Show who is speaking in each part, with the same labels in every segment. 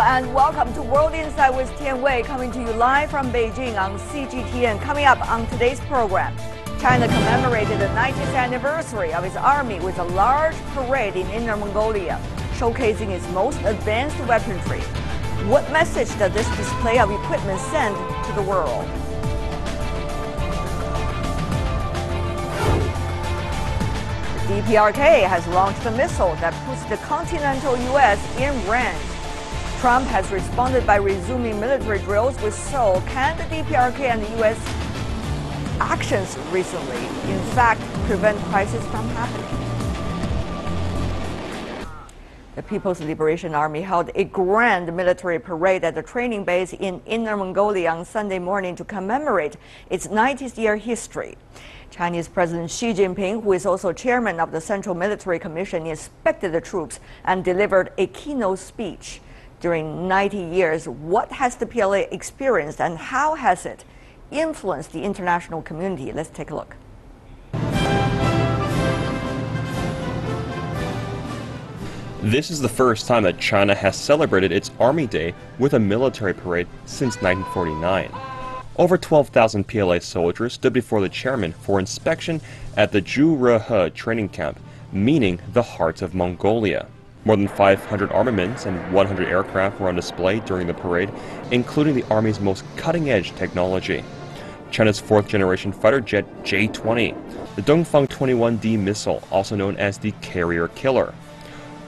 Speaker 1: and welcome to World Insight with Tian Wei, coming to you live from Beijing on CGTN. Coming up on today's program, China commemorated the 90th anniversary of its army with a large parade in Inner Mongolia, showcasing its most advanced weaponry. What message does this display of equipment send to the world? The DPRK has launched a missile that puts the continental US in range. Trump has responded by resuming military drills with Seoul. Can the DPRK and the US actions recently, in fact, prevent crisis from happening? The People's Liberation Army held a grand military parade at the training base in Inner Mongolia on Sunday morning to commemorate its 90th year history. Chinese President Xi Jinping, who is also chairman of the Central Military Commission, inspected the troops and delivered a keynote speech. During 90 years, what has the PLA experienced and how has it influenced the international community? Let's take a look.
Speaker 2: This is the first time that China has celebrated its Army Day with a military parade since 1949. Over 12,000 PLA soldiers stood before the chairman for inspection at the Zhurehe training camp, meaning the heart of Mongolia. More than 500 armaments and 100 aircraft were on display during the parade, including the Army's most cutting-edge technology. China's fourth-generation fighter jet J-20, the Dongfang 21D missile, also known as the Carrier Killer.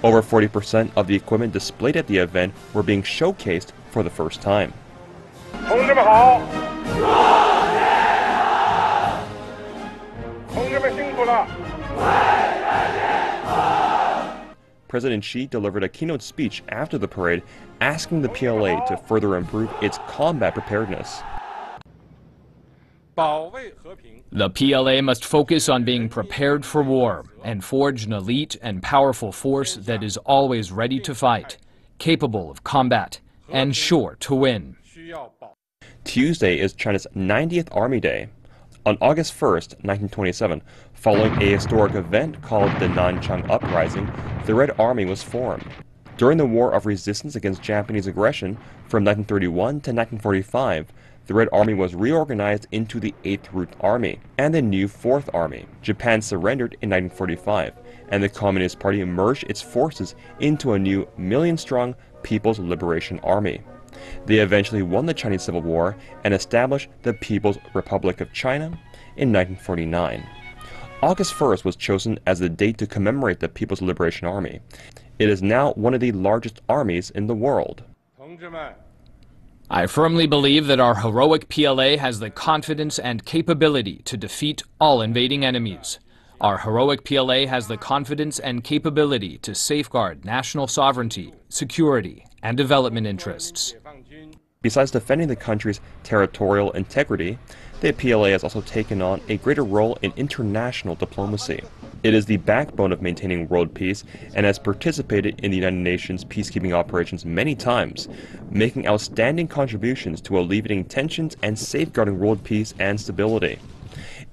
Speaker 2: Over 40% of the equipment displayed at the event were being showcased for the first time. President Xi delivered a keynote speech after the parade, asking the PLA to further improve its combat preparedness.
Speaker 3: The PLA must focus on being prepared for war and forge an elite and powerful force that is always ready to fight, capable of combat, and sure to win.
Speaker 2: Tuesday is China's 90th Army Day. On August 1st, 1927, following a historic event called the Nanchang Uprising, the Red Army was formed. During the War of Resistance against Japanese aggression from 1931 to 1945, the Red Army was reorganized into the 8th Route Army and the new 4th Army. Japan surrendered in 1945, and the Communist Party merged its forces into a new million-strong People's Liberation Army. They eventually won the Chinese Civil War and established the People's Republic of China in 1949. August 1st was chosen as the date to commemorate the People's Liberation Army. It is now one of the largest armies in the world.
Speaker 3: I firmly believe that our heroic PLA has the confidence and capability to defeat all invading enemies. Our heroic PLA has the confidence and capability to safeguard national sovereignty, security, and development interests.
Speaker 2: Besides defending the country's territorial integrity, the PLA has also taken on a greater role in international diplomacy. It is the backbone of maintaining world peace and has participated in the United Nations peacekeeping operations many times, making outstanding contributions to alleviating tensions and safeguarding world peace and stability.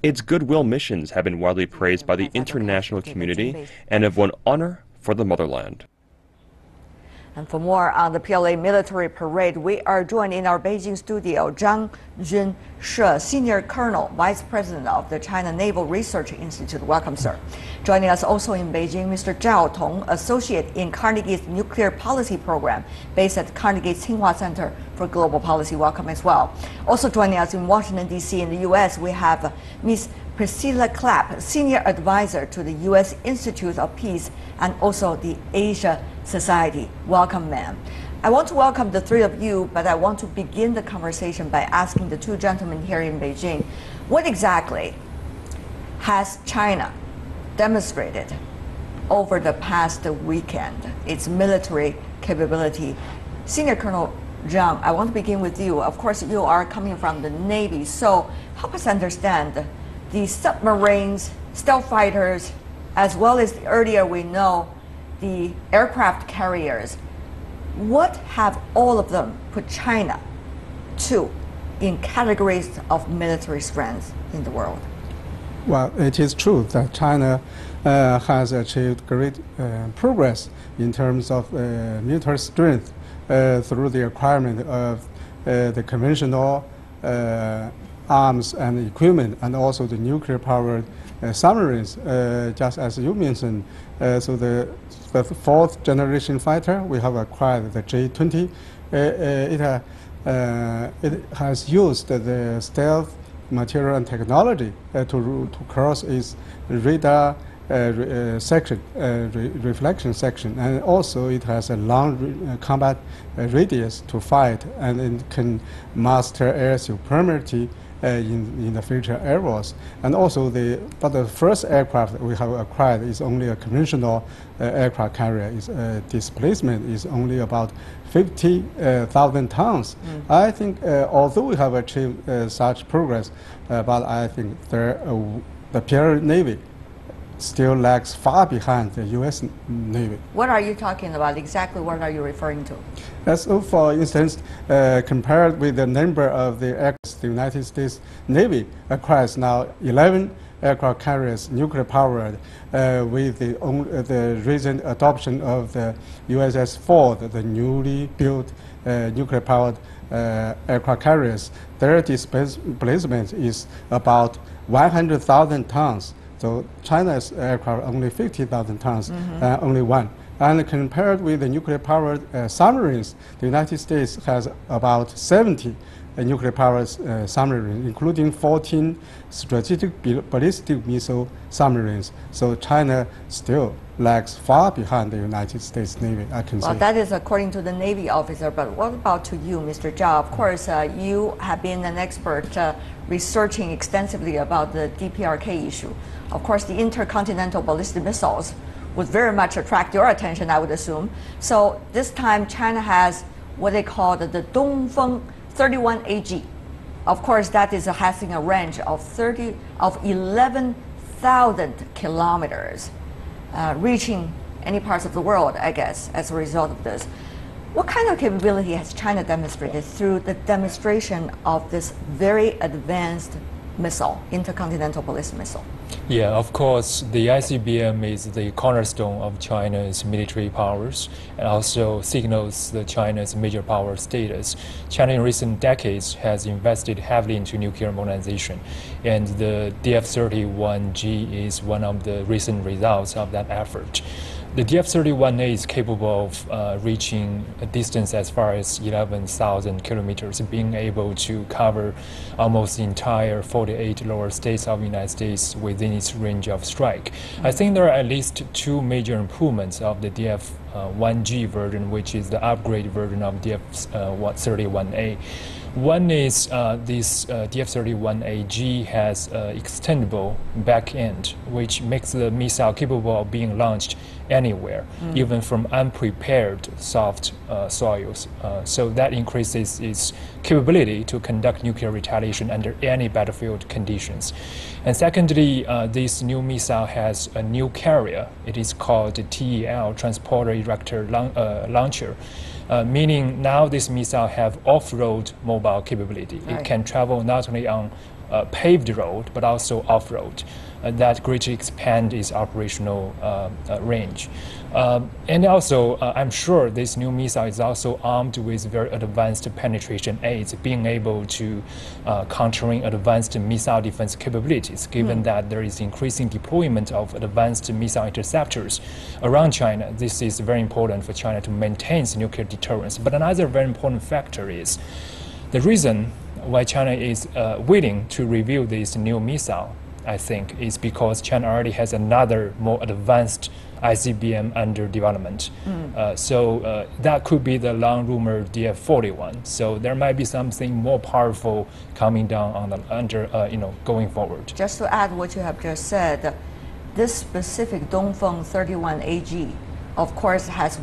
Speaker 2: Its goodwill missions have been widely praised by the international community and have won honor for the motherland.
Speaker 1: And for more on the PLA military parade, we are joined in our Beijing studio, Zhang Junshe, Senior Colonel, Vice President of the China Naval Research Institute. Welcome, sir. Joining us also in Beijing, Mr. Zhao Tong, Associate in Carnegie's Nuclear Policy Program, based at Carnegie's Tsinghua Center for Global Policy. Welcome as well. Also joining us in Washington, D.C. in the U.S., we have Ms. Priscilla Clapp, Senior Advisor to the U.S. Institute of Peace and also the Asia Society. Welcome, ma'am. I want to welcome the three of you, but I want to begin the conversation by asking the two gentlemen here in Beijing, what exactly has China demonstrated over the past weekend, its military capability? Senior Colonel Zhang, I want to begin with you. Of course, you are coming from the Navy, so help us understand the submarines, stealth fighters, as well as earlier we know the aircraft carriers. What have all of them put China to in categories of military strength in the world?
Speaker 4: Well, it is true that China has achieved great progress in terms of military strength through the acquirement of the conventional arms and equipment, and also the nuclear-powered submarines, just as you mentioned. So the fourth generation fighter, we have acquired the J-20. It has used the stealth material and technology to cross its radar reflection section, and also it has a long combat radius to fight, and it can master air supremacy in the future air wars. And also but the first aircraft we have acquired is only a conventional aircraft carrier. Its displacement is only about 50,000 tons. I think although we have achieved such progress, but I think the PLA Navy still lags far behind the U.S. Navy.
Speaker 1: What are you talking about? Exactly what are you referring to?
Speaker 4: So for instance, compared with the number of the aircraft, the United States Navy acquires now 11 aircraft carriers, nuclear-powered, with the recent adoption of the USS Ford, the newly built nuclear-powered aircraft carriers. Their displacement is about 100,000 tons. So China's aircraft only 50,000 tons, only one. And compared with the nuclear-powered submarines, the United States has about 70 nuclear-powered submarines, including 14 strategic ballistic missile submarines. So China still lags far behind the United States Navy, I can say.
Speaker 1: Well, that is according to the Navy officer, but what about to you, Mr. Zhao? Of course, you have been an expert researching extensively about the DPRK issue. Of course, the intercontinental ballistic missiles would very much attract your attention, I would assume. So this time, China has what they call the Dongfeng 31AG. Of course, that is having a range of 11,000 kilometers, reaching any parts of the world, I guess, as a result of this. What kind of capability has China demonstrated through the demonstration of this very advanced missile, intercontinental ballistic missile?
Speaker 5: Yeah, of course, the ICBM is the cornerstone of China's military powers and also signals China's major power status. China in recent decades has invested heavily into nuclear modernization, and the DF-31G is one of the recent results of that effort. The DF-31A is capable of reaching a distance as far as 11,000 kilometers, being able to cover almost the entire 48 lower states of the United States within its range of strike. I think there are at least two major improvements of the DF-1G version, which is the upgrade version of DF-31A. One is this DF-31AG has extendable back end, which makes the missile capable of being launched anywhere, even from unprepared soft soils. So that increases its capability to conduct nuclear retaliation under any battlefield conditions. And secondly, this new missile has a new carrier. It is called the TEL, Transporter Erector Launcher. Meaning now this missile have off-road mobile capability.
Speaker 1: Right.
Speaker 5: It can travel not only on paved road, but also off-road. That greatly expand its operational range. And also, I'm sure this new missile is also armed with very advanced penetration aids, being able to countering advanced missile defense capabilities, given that there is increasing deployment of advanced missile interceptors around China. This is very important for China to maintain its nuclear deterrence. But another very important factor is the reason why China is willing to reveal this new missile, I think, is because China already has another more advanced ICBM under development. So that could be the long-rumored DF-41. So there might be something more powerful coming down on the going forward.
Speaker 1: Just to add what you have just said, this specific Dongfeng 31AG, of course, has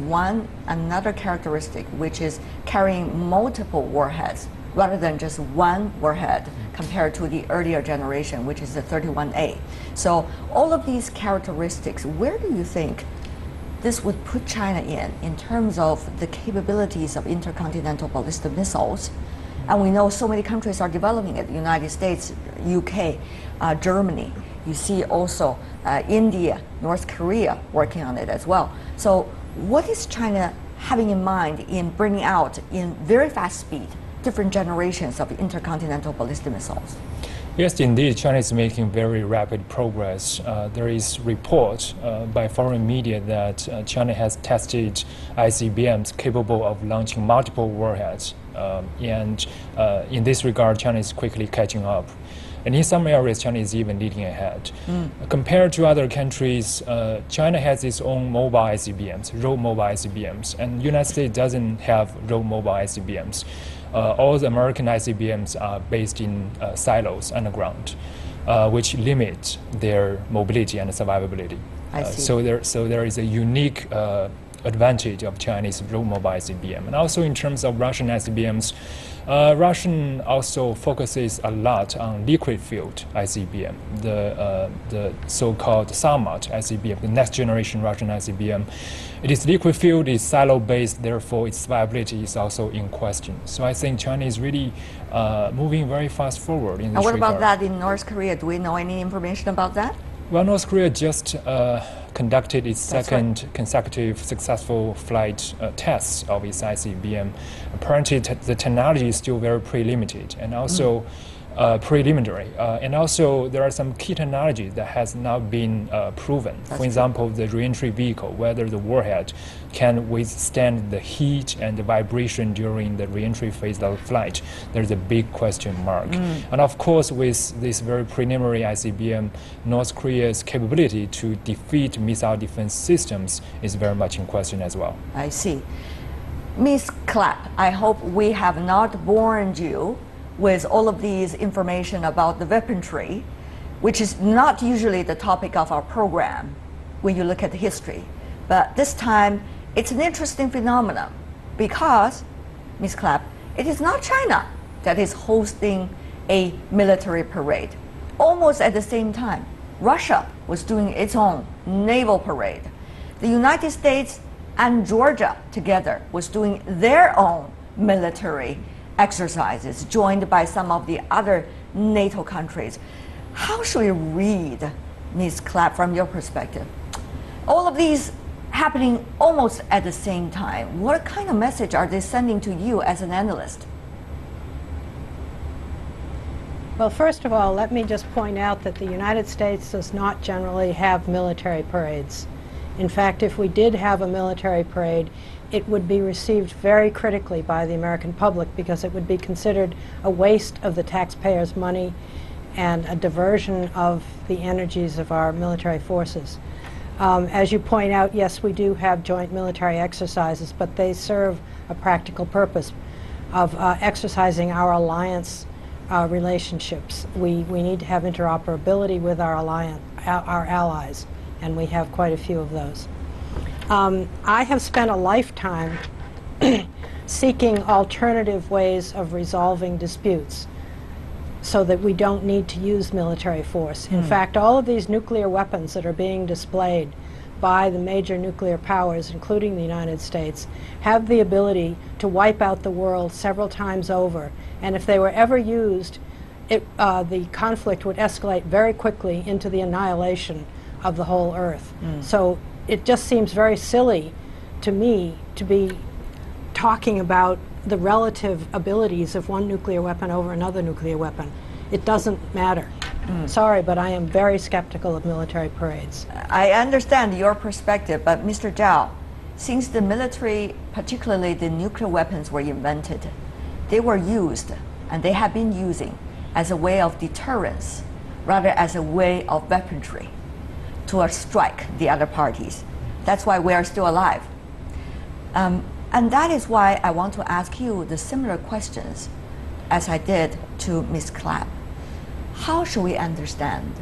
Speaker 1: another characteristic, which is carrying multiple warheads rather than just one warhead compared to the earlier generation, which is the 31A. So all of these characteristics, where do you think this would put China in terms of the capabilities of intercontinental ballistic missiles? And we know so many countries are developing it, the United States, UK, Germany. You see also India, North Korea working on it as well. So what is China having in mind in bringing out in very fast speed different generations of intercontinental ballistic missiles?
Speaker 5: Yes, indeed, China is making very rapid progress. There is report by foreign media that China has tested ICBMs capable of launching multiple warheads. And in this regard, China is quickly catching up. And in some areas, China is even leading ahead. Compared to other countries, China has its own mobile ICBMs, road mobile ICBMs, and the United States doesn't have road mobile ICBMs. All the American ICBMs are based in silos underground, which limit their mobility and survivability.
Speaker 1: I see.
Speaker 5: So there is a unique advantage of Chinese road mobile ICBM. And also in terms of Russian ICBMs, Russian also focuses a lot on liquid fueled ICBM, the so-called Sarmat ICBM, the next generation Russian ICBM. It is liquid fueled, it's silo based, therefore its viability is also in question. So I think China is really moving very fast forward in this
Speaker 1: And what
Speaker 5: regard.
Speaker 1: about that in North Korea? Do we know any information about that?
Speaker 5: Well, North Korea just conducted its
Speaker 1: That's
Speaker 5: second consecutive successful flight tests of its ICBM. Apparently, the technology is still very pre-limited and also preliminary. And also, there are some key technologies that has not been proven. For example, the reentry vehicle, whether the warhead can withstand the heat and the vibration during the reentry phase of flight. There's a big question mark. And of course, with this very preliminary ICBM, North Korea's capability to defeat missile defense systems is very much in question as well.
Speaker 1: I see. Ms. Clapp, I hope we have not bored you with all of these information about the weaponry, which is not usually the topic of our program when you look at the history. But this time, it's an interesting phenomenon because, Ms. Clapp, it is not China that is hosting a military parade. Almost at the same time, Russia was doing its own naval parade. The United States and Georgia together was doing their own military exercises, joined by some of the other NATO countries. How should we read, Ms. Clapp, from your perspective? All of these happening almost at the same time. What kind of message are they sending to you as an analyst?
Speaker 6: Well, first of all, let me just point out that the United States does not generally have military parades. In fact, if we did have a military parade, it would be received very critically by the American public because it would be considered a waste of the taxpayers' money and a diversion of the energies of our military forces. As you point out, yes, we do have joint military exercises, but they serve a practical purpose of exercising our alliance relationships. We need to have interoperability with our allies, and we have quite a few of those. I have spent a lifetime seeking alternative ways of resolving disputes so that we don't need to use military force. In fact, all of these nuclear weapons that are being displayed by the major nuclear powers, including the United States, have the ability to wipe out the world several times over. And if they were ever used, the conflict would escalate very quickly into the annihilation of the whole Earth. So it just seems very silly to me to be talking about the relative abilities of one nuclear weapon over another nuclear weapon. It doesn't matter. Sorry, but I am very skeptical of military parades.
Speaker 1: I understand your perspective, but Mr. Zhao, since the military, particularly the nuclear weapons were invented, they were used, and they have been using as a way of deterrence, rather as a way of weaponry to strike the other parties. That's why we are still alive. And that is why I want to ask you the similar questions as I did to Ms. Clapp. How should we understand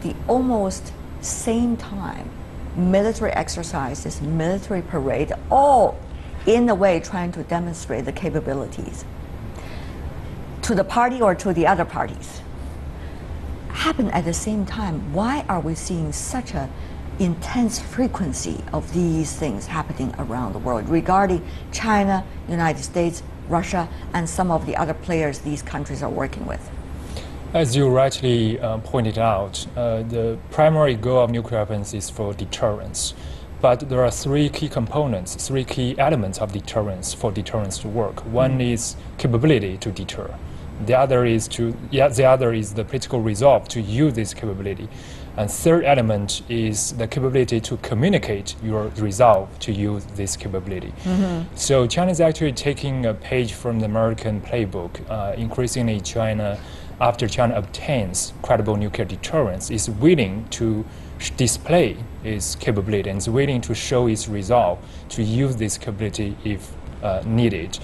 Speaker 1: the almost same time military exercises, military parade, all in a way trying to demonstrate the capabilities to the party or to the other parties, happen at the same time? Why are we seeing such a intense frequency of these things happening around the world regarding China, United States, Russia, and some of the other players these countries are working with?
Speaker 5: As you rightly pointed out, the primary goal of nuclear weapons is for deterrence. But there are three key components, three key elements of deterrence for deterrence to work. One is capability to deter. The other is the political resolve to use this capability. And third element is the capability to communicate your resolve to use this capability. So China is actually taking a page from the American playbook. Increasingly, after China obtains credible nuclear deterrence, is willing to display its capability and is willing to show its resolve to use this capability if needed.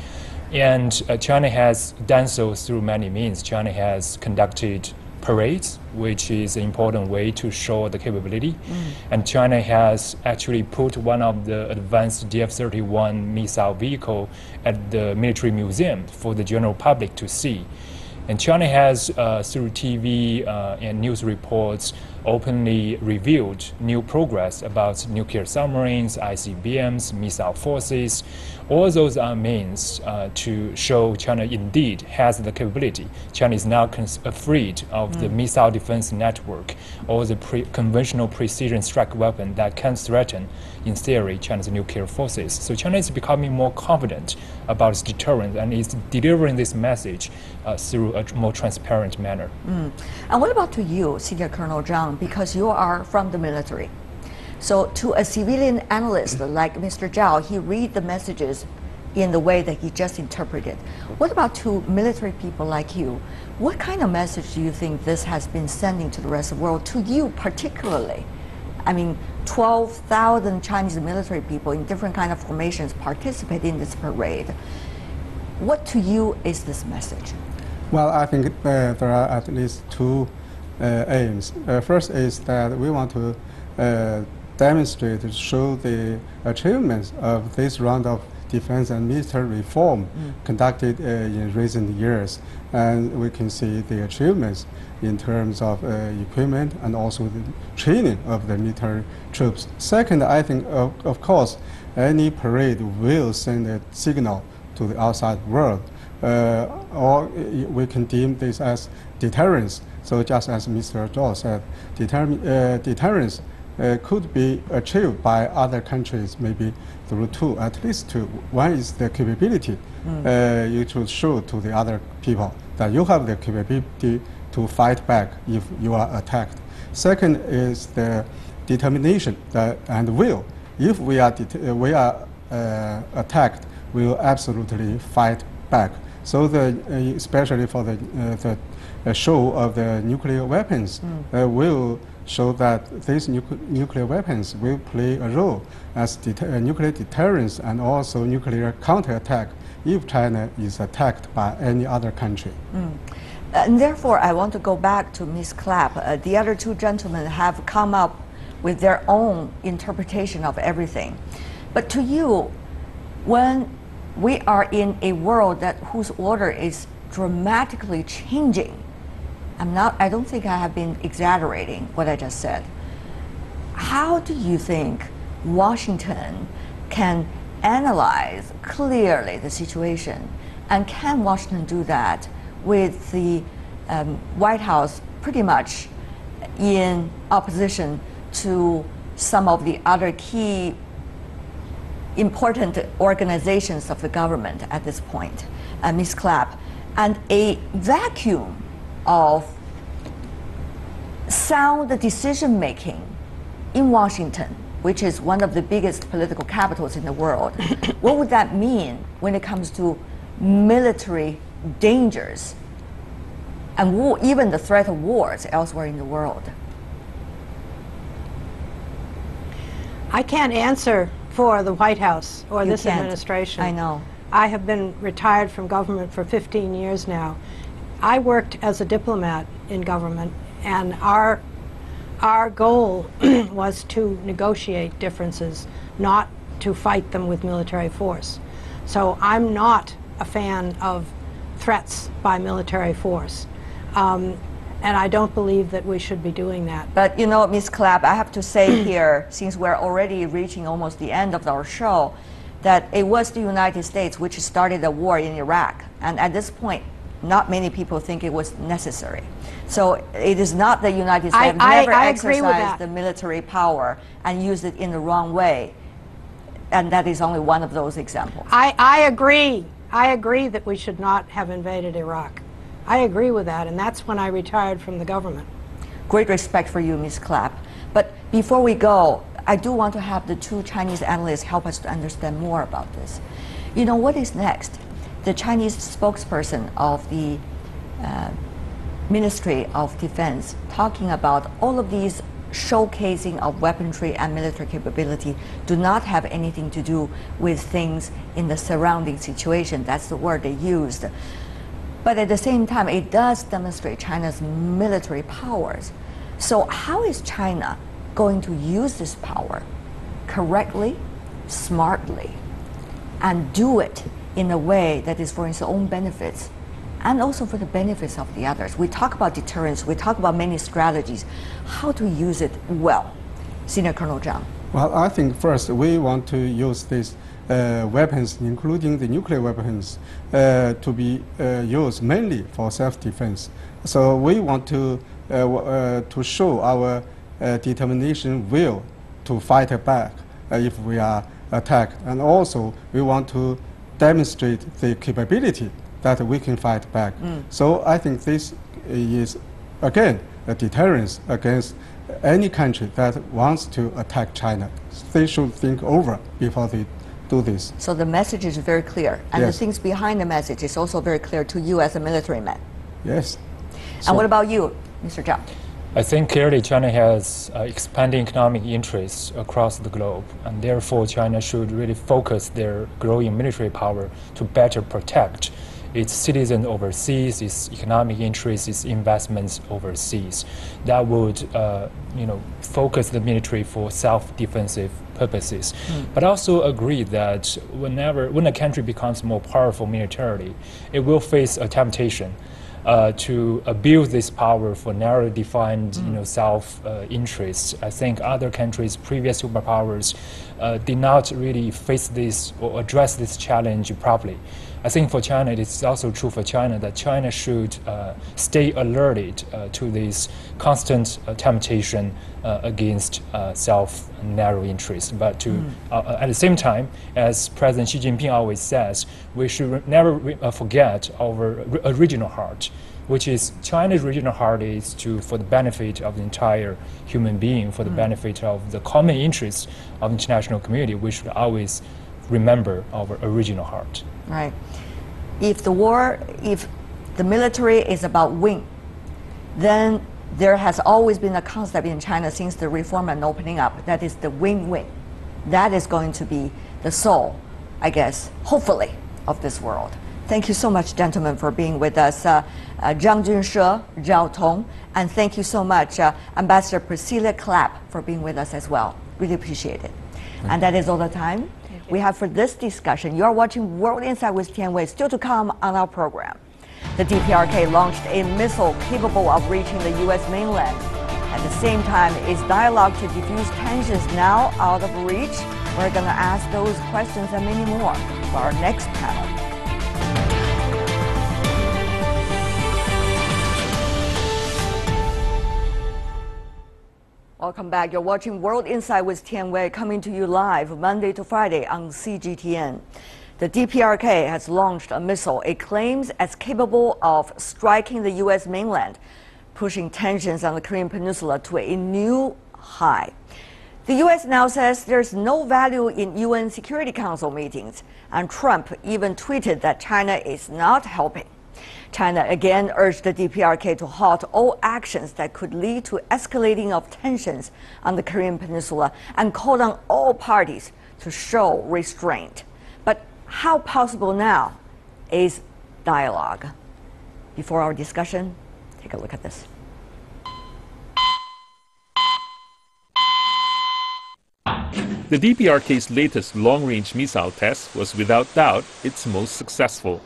Speaker 5: And China has done so through many means. China has conducted parades, which is an important way to show the capability. And China has actually put one of the advanced DF-31 missile vehicle at the military museum for the general public to see. And China has, through TV and news reports, openly revealed new progress about nuclear submarines, ICBMs, missile forces. All those are means to show China indeed has the capability. China is now afraid of the missile defense network or the conventional precision strike weapon that can threaten, in theory, China's nuclear forces. So China is becoming more confident about its deterrence and is delivering this message through a more transparent manner.
Speaker 1: And what about to you, Senior Colonel Zhang, because you are from the military? So to a civilian analyst like Mr. Zhao, he read the messages in the way that he just interpreted. What about to military people like you? What kind of message do you think this has been sending to the rest of the world, to you particularly? I mean, 12,000 Chinese military people in different kind of formations participate in this parade. What to you is this message?
Speaker 4: Well, I think there are at least two aims. First is that we want to demonstrate, to show the achievements of this round of defense and military reform conducted in recent years. And we can see the achievements in terms of equipment and also the training of the military troops. Second, I think, of course, any parade will send a signal to the outside world. Or we can deem this as deterrence. So just as Mr. Zhao said, deterrence could be achieved by other countries, maybe through two, at least two. One is the capability. You should show to the other people that you have the capability to fight back if you are attacked. Second is the determination and will. If we are attacked, we will absolutely fight back. So especially for the show of the nuclear weapons will show that these nuclear weapons will play a role as nuclear deterrence and also nuclear counterattack if China is attacked by any other country.
Speaker 1: And therefore, I want to go back to Ms. Clapp. The other two gentlemen have come up with their own interpretation of everything. But to you, when we are in a world whose order is dramatically changing, I don't think I have been exaggerating what I just said. How do you think Washington can analyze clearly the situation? And can Washington do that with the White House pretty much in opposition to some of the other key important organizations of the government at this point, Ms. Clapp, and a vacuum of sound decision-making in Washington, which is one of the biggest political capitals in the world? What would that mean when it comes to military dangers and war, even the threat of wars elsewhere in the world?
Speaker 6: I can't answer for the White House or this administration.
Speaker 1: I know.
Speaker 6: I have been retired from government for 15 years now. I worked as a diplomat in government, and our goal was to negotiate differences, not to fight them with military force. So I'm not a fan of threats by military force. And I don't believe that we should be doing that.
Speaker 1: But you know, Ms. Clapp, I have to say here, since we're already reaching almost the end of our show, that it was the United States which started the war in Iraq. And at this point, not many people think it was necessary. So it is not the United States never exercised the military power and used it in the wrong way. And that is only one of those examples.
Speaker 6: I agree. I agree that we should not have invaded Iraq. I agree with that, and that's when I retired from the government.
Speaker 1: Great respect for you, Ms. Clapp. But before we go, I do want to have the two Chinese analysts help us to understand more about this. You know, what is next? The Chinese spokesperson of the Ministry of Defense talking about all of these showcasing of weaponry and military capability do not have anything to do with things in the surrounding situation. That's the word they used. But at the same time, it does demonstrate China's military powers. So how is China going to use this power correctly, smartly, and do it in a way that is for its own benefits and also for the benefits of the others? We talk about deterrence, we talk about many strategies. How to use it well? Senior Colonel Zhang.
Speaker 4: Well, I think first we want to use these weapons, including the nuclear weapons, to be used mainly for self-defense. So we want to show our determination, will to fight back if we are attacked, and also we want to demonstrate the capability that we can fight back. So I think this is, again, a deterrence against any country that wants to attack China. They should think over before they do this.
Speaker 1: So the message is very clear, and
Speaker 4: yes.
Speaker 1: the things behind the message is also very clear to you as a military man.
Speaker 4: Yes.
Speaker 1: And what about you, Mr. Zhang?
Speaker 5: I think clearly China has expanding economic interests across the globe, and therefore China should really focus their growing military power to better protect its citizens overseas, its economic interests, its investments overseas. That would, focus the military for self-defensive purposes. But I also agree that when a country becomes more powerful militarily, it will face a temptation to abuse this power for narrowly defined, self-interests. I think other countries, previous superpowers, did not really face this or address this challenge properly. I think for China, it is also true for China that China should stay alerted to this constant temptation against self-narrow interests. But to, at the same time, as President Xi Jinping always says, we should never forget our original heart, which is China's original heart is for the benefit of the entire human being, for the benefit of the common interests of the international community. We should always remember our original heart.
Speaker 1: Right. If the military is about win, then there has always been a concept in China since the reform and opening up, that is the win-win. That is going to be the soul, I guess, hopefully, of this world. Thank you so much, gentlemen, for being with us. Zhang Junshe, Zhao Tong, and thank you so much, Ambassador Priscilla Clapp, for being with us as well. Really appreciate it. And that is all the time we have for this discussion. You are watching World Insight with Tian Wei, still to come on our program. The DPRK launched a missile capable of reaching the U.S. mainland. At the same time, is dialogue to defuse tensions now out of reach? We're going to ask those questions and many more for our next panel. Welcome back. You're watching World Insight with Tian Wei, coming to you live Monday to Friday on CGTN. The DPRK has launched a missile it claims as capable of striking the U.S. mainland, pushing tensions on the Korean Peninsula to a new high. The U.S. now says there's no value in UN Security Council meetings, and Trump even tweeted that China is not helping. China again urged the DPRK to halt all actions that could lead to escalating of tensions on the Korean Peninsula and called on all parties to show restraint. But how possible now is dialogue? Before our discussion, take a look at this.
Speaker 7: The DPRK's latest long-range missile test was without doubt its most successful.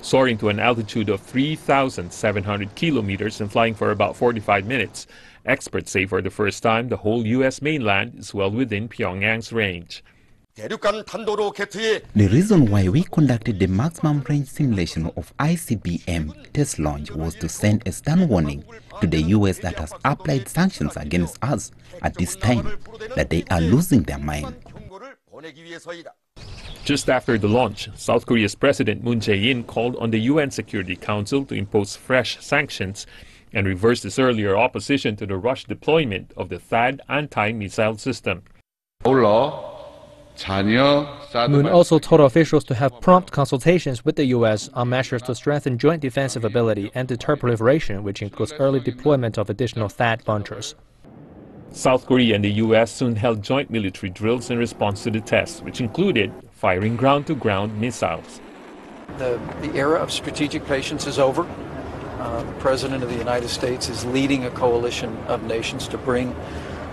Speaker 7: Soaring to an altitude of 3,700 kilometers and flying for about 45 minutes, experts say for the first time the whole U.S. mainland is well within Pyongyang's range.
Speaker 8: The reason why we conducted the maximum range simulation of ICBM test launch was to send a stern warning to the US that has applied sanctions against us at this time that they are losing their mind.
Speaker 7: Just after the launch, South Korea's President Moon Jae-in called on the UN Security Council to impose fresh sanctions and reverse his earlier opposition to the rushed deployment of the THAAD anti-missile system.
Speaker 9: Moon also told officials to have prompt consultations with the U.S. on measures to strengthen joint defensive ability and deter proliferation, which includes early deployment of additional THAAD launchers.
Speaker 7: South Korea and the U.S. soon held joint military drills in response to the tests, which included firing ground-to-ground missiles.
Speaker 10: The era of strategic patience is over. The President of the United States is leading a coalition of nations to bring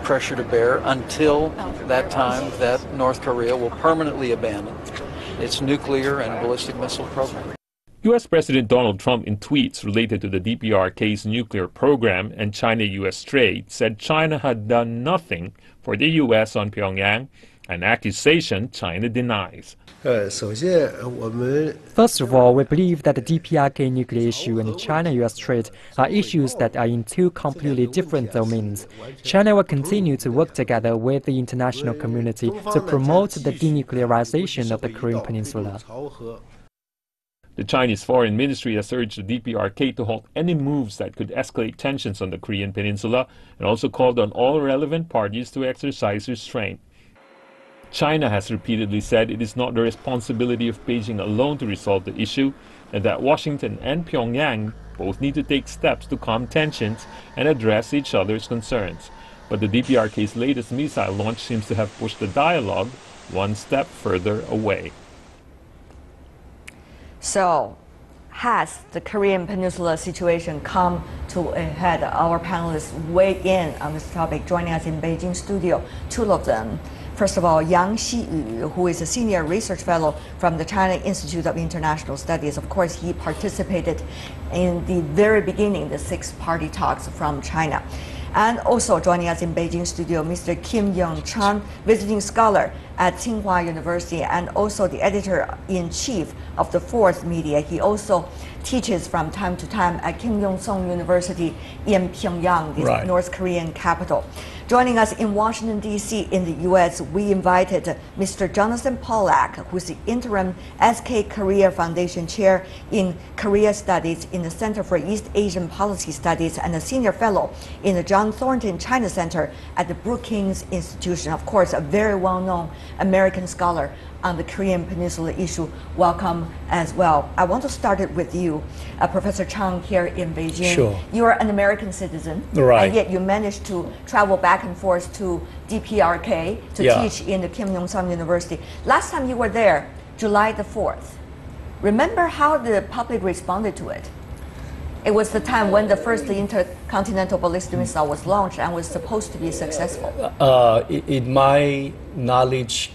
Speaker 10: pressure to bear until that time that North Korea will permanently abandon its nuclear and ballistic missile program.
Speaker 7: U.S. President Donald Trump, in tweets related to the DPRK's nuclear program and China-U.S. trade, said China had done nothing for the U.S. on Pyongyang, an accusation China denies.
Speaker 9: First of all, we believe that the DPRK nuclear issue and the China-US trade are issues that are in two completely different domains. China will continue to work together with the international community to promote the denuclearization of the Korean Peninsula.
Speaker 7: The Chinese Foreign Ministry has urged the DPRK to halt any moves that could escalate tensions on the Korean Peninsula and also called on all relevant parties to exercise restraint. China has repeatedly said it is not the responsibility of Beijing alone to resolve the issue and that Washington and Pyongyang both need to take steps to calm tensions and address each other's concerns. But the DPRK's latest missile launch seems to have pushed the dialogue one step further away.
Speaker 1: So, has the Korean Peninsula situation come to a head? Our panelists weigh in on this topic, joining us in Beijing studio, two of them. First of all, Yang Xiyu, who is a senior research fellow from the China Institute of International Studies. Of course, he participated in the very beginning, the six-party talks from China. And also joining us in Beijing studio, Mr. Kim Young-chan, visiting scholar at Tsinghua University and also the editor-in-chief of the Fourth Media. He also teaches from time to time at Kim Il-sung University in Pyongyang, the North Korean capital. Joining us in Washington, D.C. in the U.S., we invited Mr. Jonathan Pollack, who is the interim SK Korea Foundation Chair in Korea Studies in the Center for East Asian Policy Studies and a senior fellow in the John Thornton China Center at the Brookings Institution. Of course, a very well-known American scholar on the Korean Peninsula issue. Welcome as well. I want to start it with you, Professor Chang, here in Beijing.
Speaker 11: Sure.
Speaker 1: You are an American citizen,
Speaker 11: right,
Speaker 1: and yet you managed to travel back and forth to DPRK to teach in the Kim Il-sung University. Last time you were there, July the 4th. Remember how the public responded to it? It was the time when the first intercontinental ballistic missile was launched and was supposed to be successful.
Speaker 11: In my knowledge,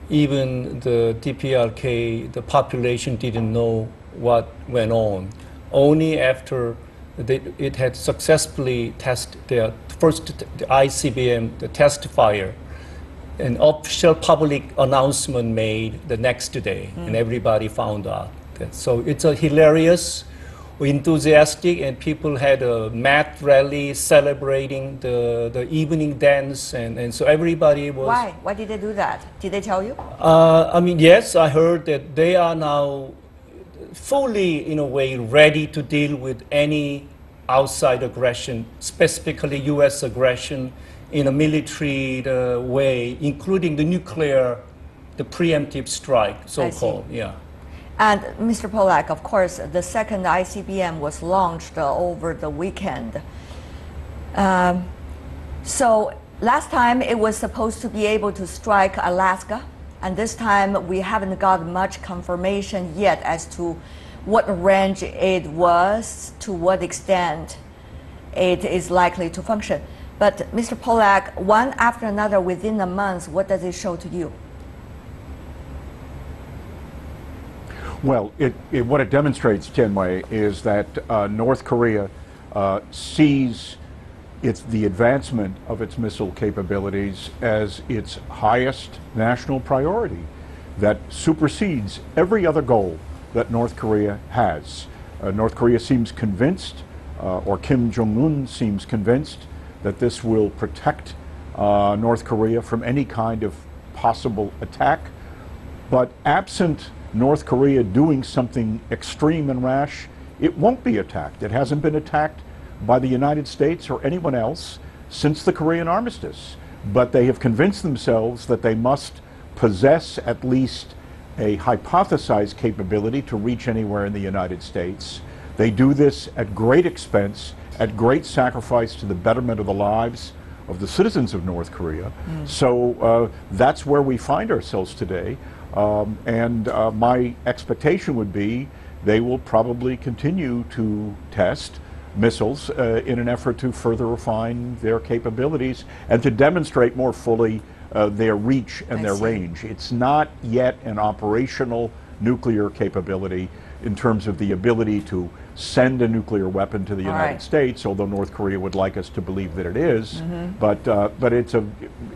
Speaker 11: even the DPRK, the population didn't know what went on. Only after it had successfully tested their first the ICBM, the test fire, an official public announcement made the next day, and everybody found out. So it's a hilarious, enthusiastic, and people had a mad rally celebrating the evening dance, and so everybody was...
Speaker 1: Why? Why did they do that? Did they tell you?
Speaker 11: I mean, yes, I heard that they are now fully, in a way, ready to deal with any outside aggression, specifically U.S. aggression in a military way, including the nuclear, the preemptive strike, so-called, yeah.
Speaker 1: And Mr. Pollack, of course, the second ICBM was launched over the weekend. So last time it was supposed to be able to strike Alaska, and this time we haven't got much confirmation yet as to what range it was, to what extent it is likely to function. But Mr. Pollack, one after another within a month, what does it show to you?
Speaker 12: Well, what it demonstrates, Tianwei, is that North Korea sees it's the advancement of its missile capabilities as its highest national priority that supersedes every other goal that North Korea has. North Korea seems convinced, or Kim Jong-un seems convinced, that this will protect North Korea from any kind of possible attack. But absent North Korea doing something extreme and rash, it won't be attacked. It hasn't been attacked by the United States or anyone else since the Korean armistice. But they have convinced themselves that they must possess at least a hypothesized capability to reach anywhere in the United States. They do this at great expense, at great sacrifice to the betterment of the lives of the citizens of North Korea. So that's where we find ourselves today. My expectation would be they will probably continue to test missiles in an effort to further refine their capabilities and to demonstrate more fully their reach and their range. It's not yet an operational nuclear capability in terms of the ability to send a nuclear weapon to the United States, although North Korea would like us to believe that it is. But it's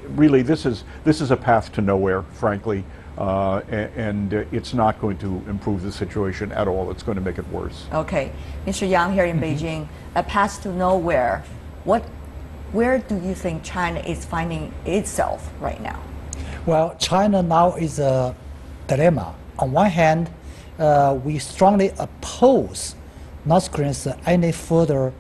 Speaker 12: really this is a path to nowhere, frankly. And it's not going to improve the situation at all. It's going to make it worse.
Speaker 1: Okay, Mr. Yang here in Beijing, a path to nowhere. Where do you think China is finding itself right now?
Speaker 13: Well, China now is a dilemma. On one hand, we strongly oppose North Korea's any further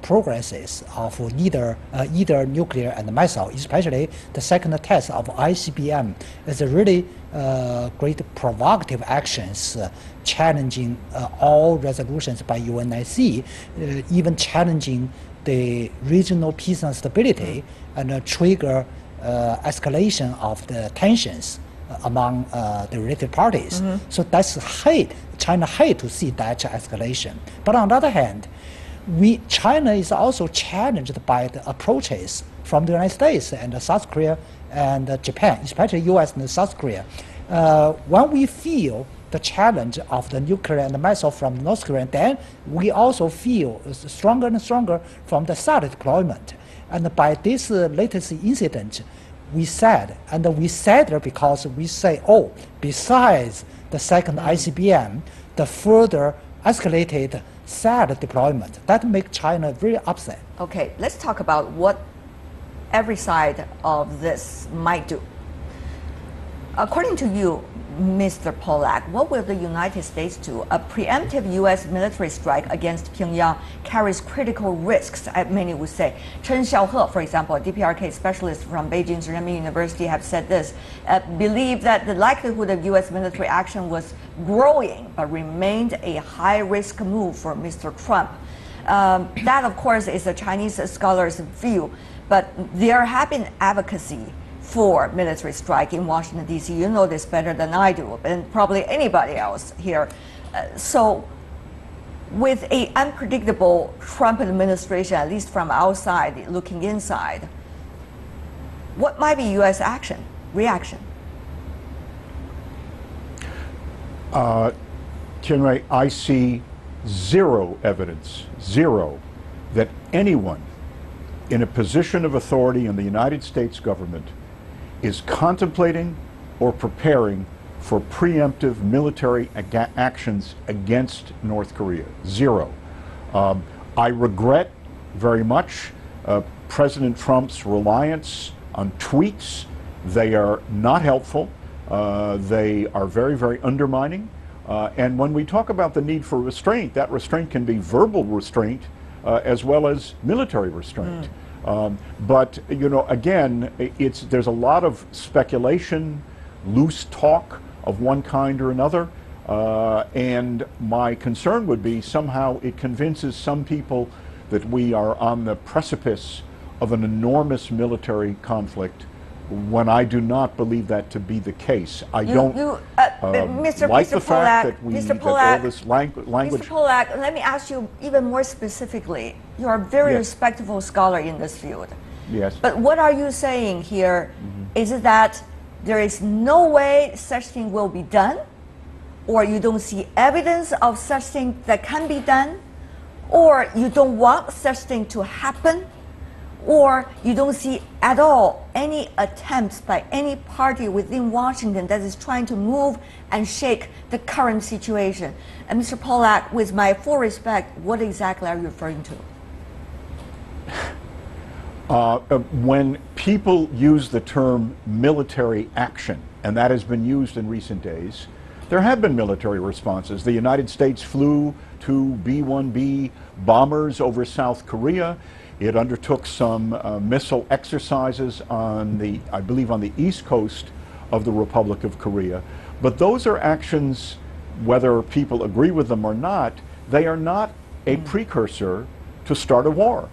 Speaker 13: progresses of either nuclear and missile, especially the second test of ICBM is a really great provocative actions challenging all resolutions by UNIC, even challenging the regional peace and stability and trigger escalation of the tensions among the related parties. So that's China hate to see that escalation. But on the other hand, China is also challenged by the approaches from the United States and South Korea and Japan, especially US and South Korea. When we feel the challenge of the nuclear and the missile from North Korea, then we also feel stronger and stronger from the satellite deployment. And by this latest incident, we said because we say, oh, besides the second ICBM, the further escalated satellite deployment, that makes China very upset.
Speaker 1: Okay, let's talk about what every side of this might do. According to you, Mr. Polak, what will the United States do? A preemptive U.S. military strike against Pyongyang carries critical risks, many would say. Chen Xiaohe, for example, a DPRK specialist from Beijing's Renmin University, have said this, believe that the likelihood of U.S. military action was growing, but remained a high-risk move for Mr. Trump. That, of course, is a Chinese scholar's view, but there have been advocacy for military strike in Washington, D.C. You know this better than I do, and probably anybody else here. So with an unpredictable Trump administration, at least from outside looking inside, what might be U.S. reaction?
Speaker 12: Tianwei, I see zero evidence, that anyone in a position of authority in the United States government is contemplating or preparing for preemptive military actions against North Korea. Zero. I regret very much President Trump's reliance on tweets. They are not helpful. They are very, very undermining. And when we talk about the need for restraint, that restraint can be verbal restraint as well as military restraint. But you know, again, there's a lot of speculation, loose talk of one kind or another, and my concern would be somehow it convinces some people that we are on the precipice of an enormous military conflict, when I do not believe that to be the case. I don't like the fact that all this language.
Speaker 1: Mr. Polak, let me ask you even more specifically. You are a very respectable scholar in this field.
Speaker 12: Yes.
Speaker 1: But what are you saying here? Is it that there is no way such thing will be done, or you don't see evidence of such thing that can be done, Or you don't want such thing to happen? Or you don't see at all any attempts by any party within Washington that is trying to move and shake the current situation? And Mr. Pollack, with my full respect, what exactly are you referring to?
Speaker 12: When people use the term military action, and that has been used in recent days, there have been military responses. The United States flew 2 B-1B bombers over South Korea. It undertook some missile exercises on the, I believe, on the east coast of the Republic of Korea. But those are actions, whether people agree with them or not, they are not a precursor to start a war.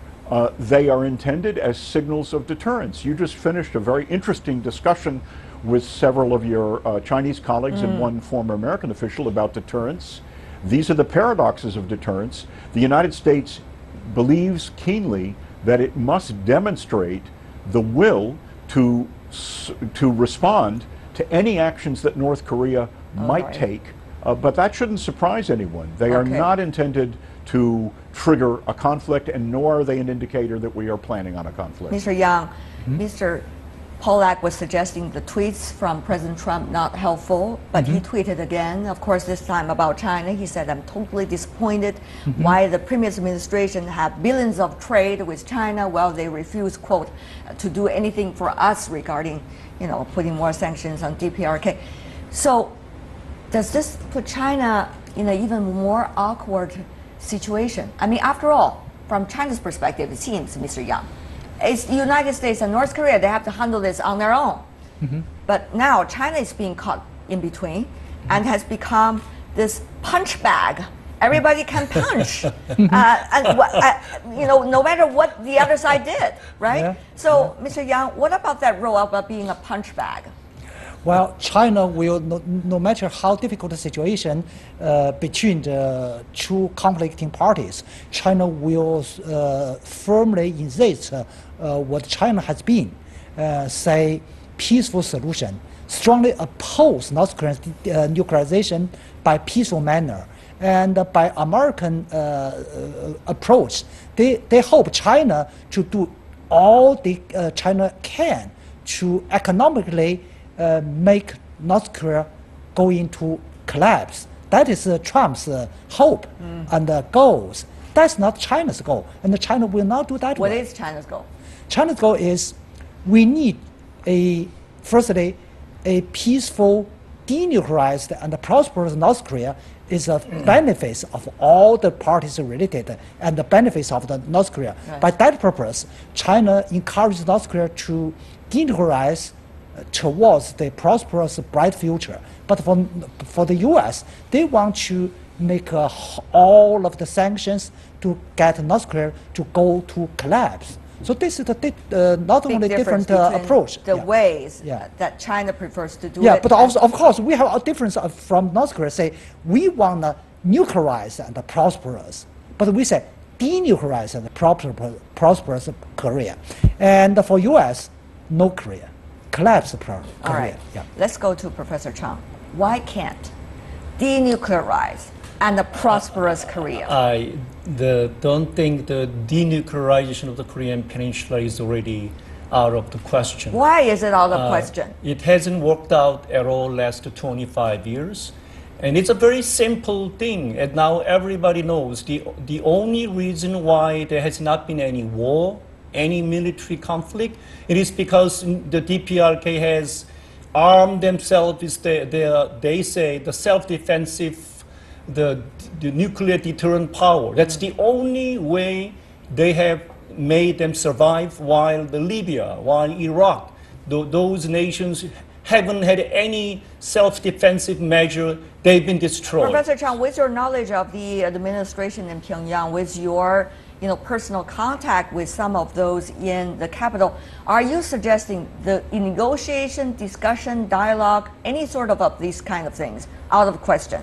Speaker 12: They are intended as signals of deterrence. You just finished a very interesting discussion with several of your Chinese colleagues and one former American official about deterrence. These are the paradoxes of deterrence. The United States believes keenly that it must demonstrate the will to respond to any actions that North Korea might take, but that shouldn't surprise anyone. They are not intended to trigger a conflict, and nor are they an indicator that we are planning on a conflict.
Speaker 1: Mr. Yang, Mr. Pollack was suggesting the tweets from President Trump not helpful, but he tweeted again, of course this time about China. He said, I'm totally disappointed why the previous administration had billions of trade with China while they refuse, quote, to do anything for us regarding, you know, putting more sanctions on DPRK. So does this put China in an even more awkward situation? I mean, after all, from China's perspective, it seems, Mr. Yang, it's the United States and North Korea, they have to handle this on their own. But now China is being caught in between and has become this punch bag. Everybody can punch, you know, no matter what the other side did, right? So, Mr. Yang, what about that role about being a punch bag?
Speaker 13: Well, China will, no matter how difficult the situation between the two conflicting parties, China will firmly insist what China has been, say, peaceful solution, strongly oppose North Korean nuclearization by peaceful manner. And by American approach, they hope China to do all the China can to economically make North Korea go into collapse. That is Trump's hope and goals. That's not China's goal, and China will not do that.
Speaker 1: What is China's goal?
Speaker 13: China's goal is we need firstly, a peaceful, denuclearized, and prosperous North Korea is a benefit of all the parties related and the benefits of the North Korea. Right. By that purpose, China encourages North Korea to denuclearize towards the prosperous, bright future. But for the U.S., they want to make all of the sanctions to get North Korea to go to collapse. So this is not only different approach.
Speaker 1: The ways that China prefers to do it.
Speaker 13: Yeah, but also, of course, we have a difference from North Korea. Say, we want to nuclearize and prosperous, but we say denuclearize and prosperous Korea. And for U.S., no Korea. Collapse Korea.
Speaker 1: All right, let's go to Professor Chang. Why can't denuclearize and a prosperous Korea?
Speaker 11: I don't think the denuclearization of the Korean Peninsula is already out of the question.
Speaker 1: Why is it out of question?
Speaker 11: It hasn't worked out at all last 25 years. And it's a very simple thing, and now everybody knows the only reason why there has not been any war, any military conflict, it is because the DPRK has armed themselves with they say the self-defensive, the nuclear deterrent power. That's the only way they have made them survive, while Libya, while Iraq, those nations haven't had any self-defensive measure. They've been destroyed.
Speaker 1: Professor Chang, with your knowledge of the administration in Pyongyang, with your personal contact with some of those in the capital, are you suggesting the negotiation, discussion, dialogue, any sort of these kind of things out of question?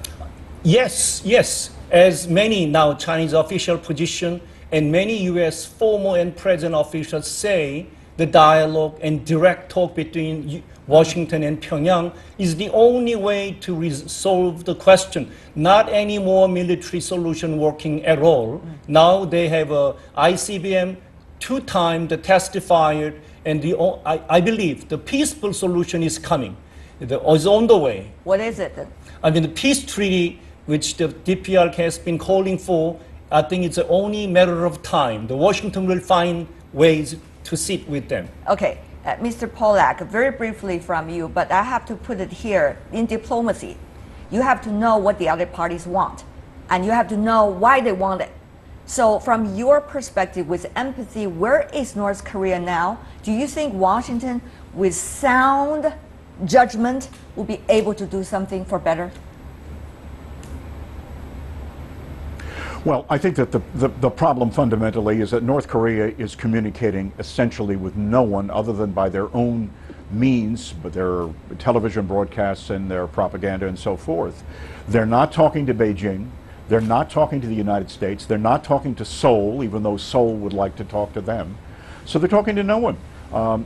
Speaker 11: Yes, yes. As many now Chinese official position and many U.S. former and present officials say, the dialogue and direct talk between Washington and Pyongyang is the only way to resolve the question. Not any more military solution working at all. Now they have a ICBM, 2 times the testifier, and I believe the peaceful solution is coming. Is on the way.
Speaker 1: What is it then?
Speaker 11: I mean, the peace treaty, which the DPRK has been calling for, I think it's only a matter of time. The Washington will find ways to sit with them.
Speaker 1: Okay, Mr. Pollack, very briefly from you, but I have to put it here. In diplomacy, you have to know what the other parties want, and you have to know why they want it. So from your perspective, with empathy, where is North Korea now? Do you think Washington, with sound judgment, will be able to do something for better?
Speaker 12: Well, I think that the problem fundamentally is that North Korea is communicating essentially with no one other than by their own means, but their television broadcasts and their propaganda and so forth. They're not talking to Beijing. They're not talking to the United States. They're not talking to Seoul, even though Seoul would like to talk to them. So they're talking to no one.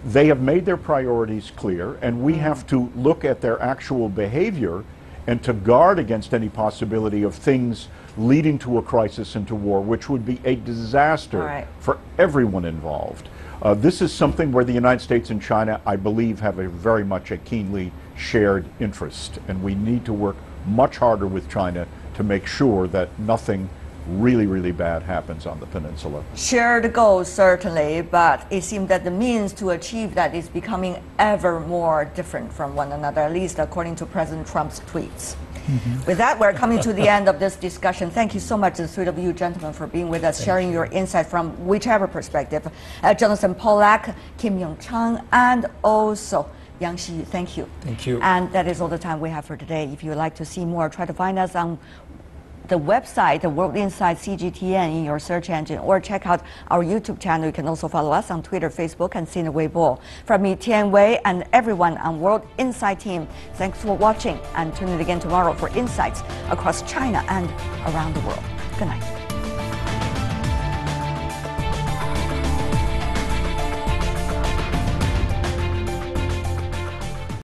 Speaker 12: They have made their priorities clear, and we have to look at their actual behavior and to guard against any possibility of things leading to a crisis and to war, which would be a disaster for everyone involved. This is something where the United States and China, I believe, have very much a keenly shared interest, and we need to work much harder with China to make sure that nothing really bad happens on the peninsula.
Speaker 1: Shared goals, certainly, but it seems that the means to achieve that is becoming ever more different from one another, at least according to President Trump's tweets. With that, we're coming to the end of this discussion. Thank you so much, the 3 of you gentlemen, for being with us, sharing your insight from whichever perspective. Jonathan Pollack, Kim Yong-chang, and also Yang Xiyu. Thank you.
Speaker 11: Thank you.
Speaker 1: And that is all the time we have for today. If you would like to see more, try to find us on the website, the World Insight CGTN, in your search engine, or check out our YouTube channel. You can also follow us on Twitter, Facebook, and Sina Weibo. From me, Tian Wei, and everyone on World Insight team, thanks for watching, and tune in again tomorrow for insights across China and around the world. Good night.